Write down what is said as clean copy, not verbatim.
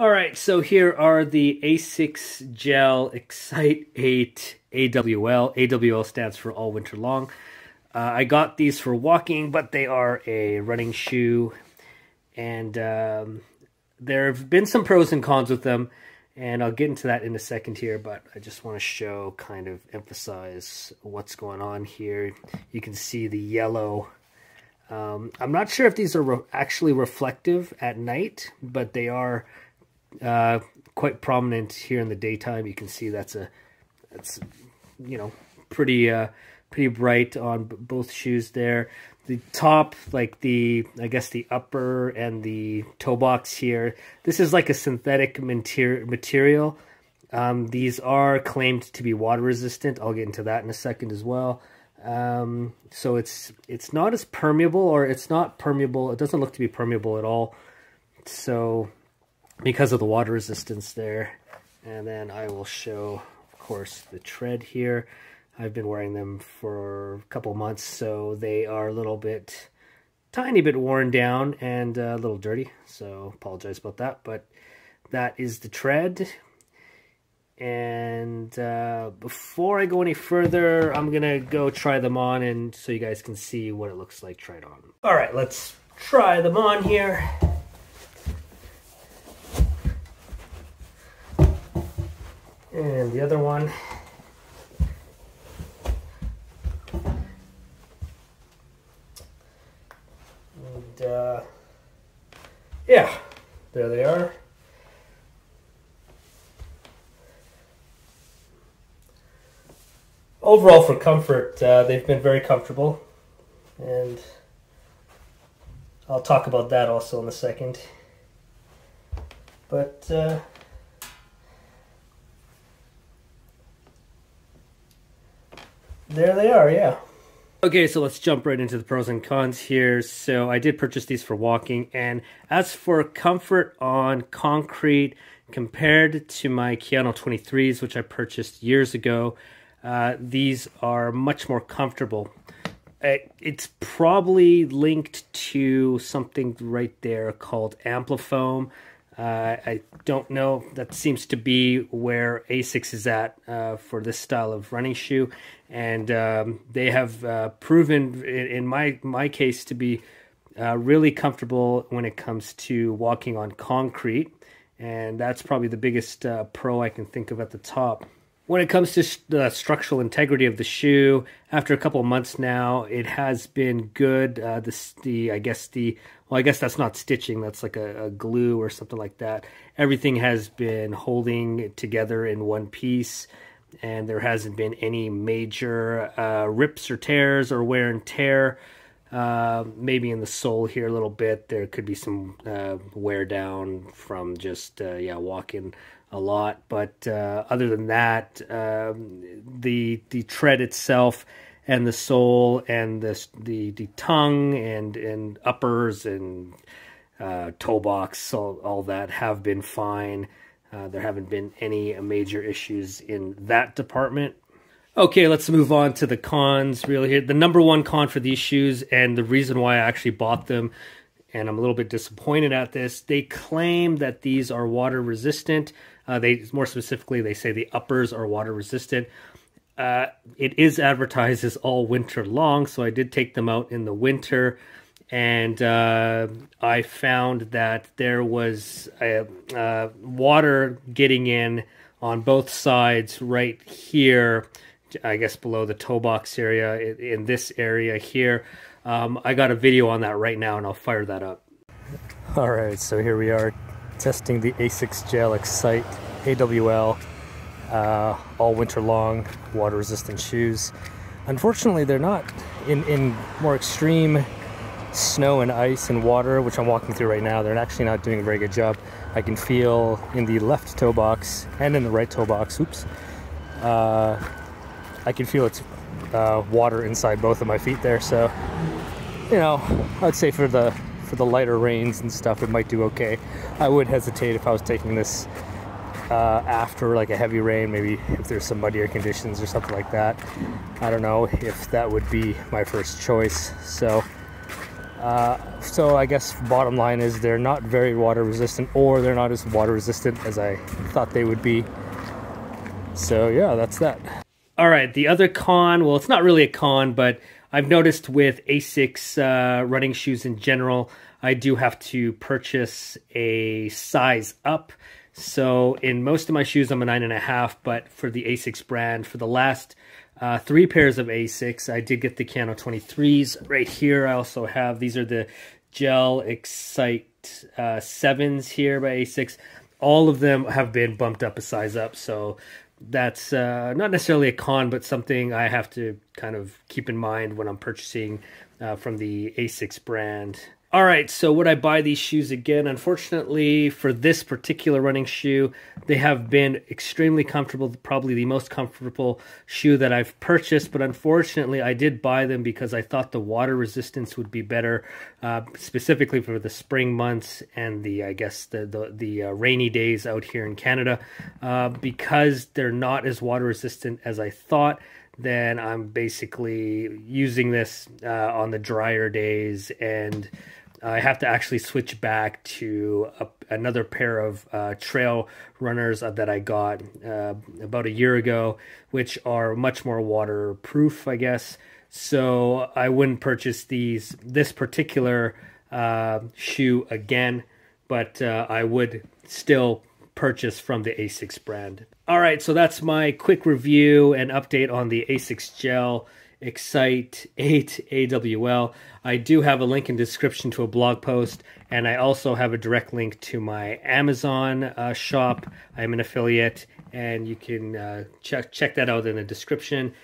All right, so here are the ASICS Gel-Excite 8 AWL. AWL stands for all winter long. I got these for walking, but they are a running shoe. And there have been some pros and cons with them, and I'll get into that in a second here, but I just want to show, kind of emphasize what's going on here. You can see the yellow. I'm not sure if these are actually reflective at night, but they are quite prominent here in the daytime. You can see that's you know, pretty bright on both shoes there. The top, like I guess the upper and the toe box here, this is like a synthetic material. These are claimed to be water resistant. I'll get into that in a second as well. So it's not as permeable, or it's not permeable. It doesn't look to be permeable at all. So because of the water resistance there. And then I will show, of course, the tread here. I've been wearing them for a couple months, so they are a little bit, tiny bit worn down and a little dirty. So apologize about that, but that is the tread. And before I go any further, I'm gonna go try them on, and so you guys can see what it looks like tried on. All right, let's try them on here. And the other one. And yeah, there they are. Overall, for comfort, they've been very comfortable, and I'll talk about that also in a second. But there they are, yeah. Okay, so let's jump right into the pros and cons here. So I did purchase these for walking, and as for comfort on concrete, compared to my Keanu 23s, which I purchased years ago, these are much more comfortable. It's probably linked to something right there called Amplifoam. I don't know. That seems to be where ASICS is at for this style of running shoe, and they have proven, in my case, to be really comfortable when it comes to walking on concrete, and that's probably the biggest pro I can think of at the top. When it comes to the structural integrity of the shoe, after a couple of months now, it has been good. I guess that's not stitching. That's like a glue or something like that. Everything has been holding together in one piece, and there hasn't been any major rips or tears or wear and tear. Maybe in the sole here a little bit. There could be some wear down from just walking a lot, but other than that, the tread itself and the sole and the tongue and uppers and toe box, all that have been fine. There haven't been any major issues in that department. Okay, let's move on to the cons really here. The number one con for these shoes, and the reason why I actually bought them, and I'm a little bit disappointed at this, they claim that these are water resistant. More specifically, they say the uppers are water resistant. It is advertised as all winter long, so I did take them out in the winter, and I found that there was water getting in on both sides right here, I guess below the toe box area, in this area here. I got a video on that right now, and I'll fire that up. All right, so here we are testing the ASICS Gel-Excite AWL all winter long water resistant shoes. Unfortunately, they're not in more extreme snow and ice and water, which I'm walking through right now. They're actually not doing a very good job. I can feel in the left toe box and in the right toe box, I can feel it's water inside both of my feet there. So, you know, I'd say for the lighter rains and stuff, it might do okay. I would hesitate if I was taking this after like a heavy rain, maybe if there's some muddier conditions or something like that. I don't know if that would be my first choice. So So I guess bottom line is they're not very water resistant, or they're not as water resistant as I thought they would be. So yeah, that's that. All right, the other con, well, it's not really a con, but I've noticed with ASICS running shoes in general, I do have to purchase a size up. So in most of my shoes, I'm a 9.5, but for the ASICS brand, for the last 3 pairs of ASICS, I did get the Kano 23s right here. I also have, these are the Gel-Excite 7s here by ASICS. All of them have been bumped up a size up, so that's not necessarily a con, but something I have to kind of keep in mind when I'm purchasing from the ASICS brand. All right, so would I buy these shoes again? Unfortunately, for this particular running shoe, they have been extremely comfortable, probably the most comfortable shoe that I've purchased, but unfortunately, I did buy them because I thought the water resistance would be better, specifically for the spring months and the, I guess, the rainy days out here in Canada. Because they're not as water resistant as I thought, then I'm basically using this on the drier days, and I have to actually switch back to another pair of trail runners that I got about a year ago, which are much more waterproof, I guess. So I wouldn't purchase this particular shoe again, but I would still purchase from the ASICS brand. All right, so that's my quick review and update on the ASICS Gel-Excite 8 AWL. I do have a link in the description to a blog post, and I also have a direct link to my Amazon shop. I'm an affiliate, and you can check that out in the description.